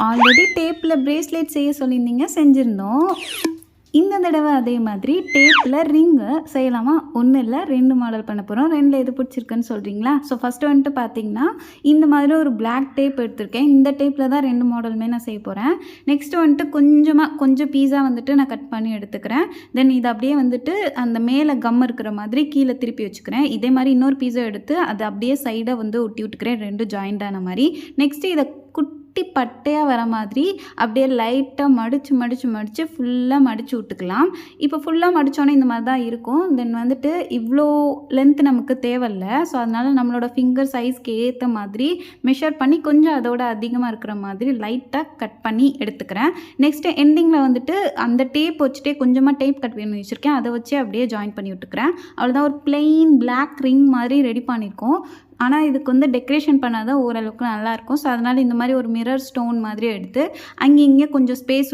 Already டேப்பில் bracelet செய்ய சொல்லியிருந்தீங்க, செஞ்சுருந்தோம். இந்த தடவை அதே மாதிரி டேப்பில் ரிங்கு செய்யலாமா? ஒன்றும் இல்லை, 2 மாடல் பண்ண போகிறோம். 2ல் எது பிடிச்சிருக்குன்னு சொல்கிறீங்களா? ஸோ ஃபஸ்ட்டு வந்துட்டு பார்த்தீங்கன்னா, இந்த மாதிரி ஒரு பிளாக் டேப் எடுத்திருக்கேன். இந்த டேப்பில் தான் 2 மாடலுமே நான் செய்ய போகிறேன். நெக்ஸ்ட்டு வந்துட்டு கொஞ்சம் பீஸா வந்துட்டு நான் கட் பண்ணி எடுத்துக்கிறேன். தென் இதை அப்படியே வந்துட்டு அந்த மேலே கம் இருக்கிற மாதிரி கீழே திருப்பி வச்சுக்கிறேன். இதே மாதிரி இன்னொரு பீஸா எடுத்து அதை அப்படியே சைடாக வந்து ஒட்டி விட்டுக்கிறேன், 2 ஜாயிண்டான மாதிரி. நெக்ஸ்ட்டு இதை குட்டி பட்டையாக வர மாதிரி அப்படியே லைட்டாக மடித்து ஃபுல்லாக மடித்து விட்டுக்கலாம். இப்போ ஃபுல்லாக மடித்தோன்னே இந்த மாதிரி தான் இருக்கும். தென் வந்துட்டு இவ்வளோ லென்த் நமக்கு தேவையில்ல. ஸோ அதனால் நம்மளோட ஃபிங்கர் சைஸ்க்கு ஏற்ற மாதிரி மெஷர் பண்ணி கொஞ்சம் அதோட அதிகமாக இருக்கிற மாதிரி லைட்டாக கட் பண்ணி எடுத்துக்கிறேன். நெக்ஸ்ட்டு எண்டிங்கில் வந்துட்டு அந்த டேப் வச்சுட்டே கொஞ்சமாக டேப் கட் பண்ணி வச்சுருக்கேன், அதை வச்சு அப்படியே ஜாயின் பண்ணி விட்டுக்கிறேன். அவ்வளோதான், ஒரு பிளெயின் பிளாக் ரிங் மாதிரி ரெடி பண்ணியிருக்கோம். ஆனால் இதுக்கு வந்து டெக்கரேஷன் பண்ணால் தான் ஓரளவுக்கு நல்லாயிருக்கும். ஸோ அதனால் இந்த மாதிரி ஒரு மிரர் ஸ்டோன் மாதிரி எடுத்து அங்கே இங்கே கொஞ்சம் ஸ்பேஸ்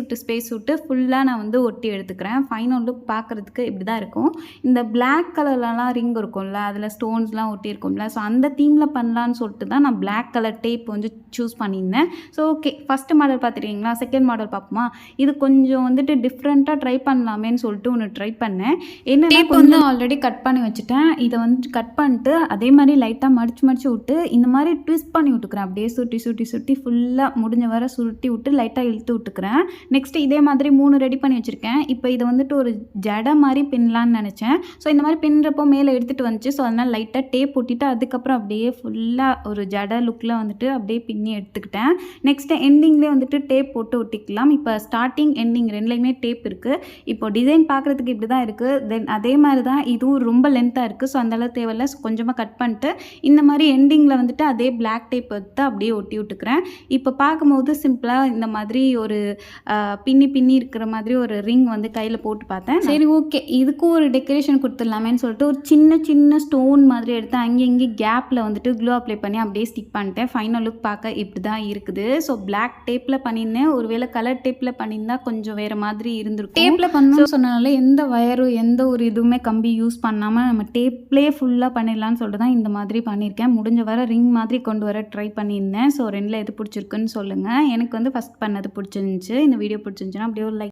விட்டு ஃபுல்லாக நான் வந்து ஒட்டி எடுத்துக்கிறேன். ஃபைனல் லுக் பார்க்குறதுக்கு இப்படி தான் இருக்கும். இந்த பிளாக் கலர்லலாம் ரிங் இருக்கும்ல, அதில் ஸ்டோன்ஸ்லாம் ஒட்டியிருக்கும்ல, ஸோ அந்த தீமில் பண்ணலான்னு சொல்லிட்டு தான் நான் பிளாக் கலர் டேப் வந்து சூஸ் பண்ணியிருந்தேன். ஸோ ஓகே, ஃபஸ்ட்டு மாடல் பார்த்துட்டீங்களா? செகண்ட் மாடல் பார்ப்போமா? இது கொஞ்சம் வந்துட்டு டிஃப்ரெண்ட்டாக ட்ரை பண்ணலாமேன்னு சொல்லிட்டு ஒன்று ட்ரை பண்ணேன். என்ன டேப் வந்து ஆல்ரெடி கட் பண்ணி வச்சுட்டேன். இதை வந்து கட் பண்ணிட்டு அதே மாதிரி லைட்டாக மடிச்சு விட்டு இந்த மாதிரி ட்விஸ்ட் பண்ணி விட்டுக்கிறேன். அப்படியே சுட்டி ஃபுல்லாக முடிஞ்ச வர சுருட்டி விட்டு லைட்டாக இழுத்து விட்டுக்கிறேன். நெக்ஸ்ட்டு இதே மாதிரி 3 ரெடி பண்ணி வச்சுருக்கேன். இப்போ இதை வந்துட்டு ஒரு ஜடை மாதிரி பின்னலான்னு நினச்சேன். ஸோ இந்த மாதிரி பின்னுறப்போ மேலே எடுத்துகிட்டு வந்துச்சு. ஸோ அதனால் லைட்டாக டேப் ஒட்டிட்டு அதுக்கப்புறம் அப்படியே ஃபுல்லாக ஒரு ஜடை லுக்கில் வந்துட்டு அப்படியே பின்னி எடுத்துக்கிட்டேன். நெக்ஸ்ட்டு எண்டிங்லேயே வந்துட்டு டேப் போட்டு ஒட்டிக்கலாம். இப்போ ஸ்டார்டிங் எண்டிங் 2லேயுமே டேப் இருக்குது. இப்போ டிசைன் பார்க்குறதுக்கு இப்படி தான் இருக்குது. தென் அதே மாதிரி தான் இதுவும் ரொம்ப லென்த்தாக இருக்குது. ஸோ அந்தளவு தேவையில்லை. கொஞ்சமாக கட் பண்ணிட்டு இந்த மாதிரி எண்டிங்கில் வந்துட்டு அதே பிளாக் டேப் எடுத்து அப்படியே ஒட்டி விட்டுக்கிறேன். இப்போ பார்க்கும்போது சிம்பிளாக இந்த மாதிரி ஒரு பின்னி இருக்கிற மாதிரி ஒரு ரிங் வந்து கையில் போட்டு பார்த்தேன். சரி ஓகே, இதுக்கும் ஒரு டெக்கரேஷன் கொடுத்துடலாமேன்னு சொல்லிட்டு ஒரு சின்ன ஸ்டோன் மாதிரி எடுத்து அங்கே கேப்பில் வந்துட்டு க்ளூ அப்ளை பண்ணி அப்படியே ஸ்டிக் பண்ணிட்டேன். ஃபைனல் லுக் பார்க்க இப்படி தான் இருக்குது. ஸோ பிளாக் டேப்பில் பண்ணியிருந்தேன். ஒருவேளை கலர் டேப்பில் பண்ணியிருந்தா கொஞ்சம் வேறு மாதிரி இருந்திருக்கும். டேப்பில் பண்ணணும்னு சொன்னனால எந்த வயரும் எந்த ஒரு இதுவுமே கம்பி யூஸ் பண்ணாமல் நம்ம டேப்லேயே ஃபுல்லாக பண்ணிடலான்னு சொல்லிட்டு தான் இந்த மாதிரி பண்ணியிருக்கேன். முடிஞ்ச வர ரிங் மாதிரி கொண்டு வர ட்ரை பண்ணியிருந்தேன். ஸோ 2ல் எது பிடிச்சிருக்குன்னு சொல்லுங்கள். எனக்கு வந்து ஃபஸ்ட் பண்ணது பிடிச்சிருந்துச்சு. இந்த வீடியோ பிடிச்சிருந்துச்சுன்னா அப்படியே ஒரு லைக்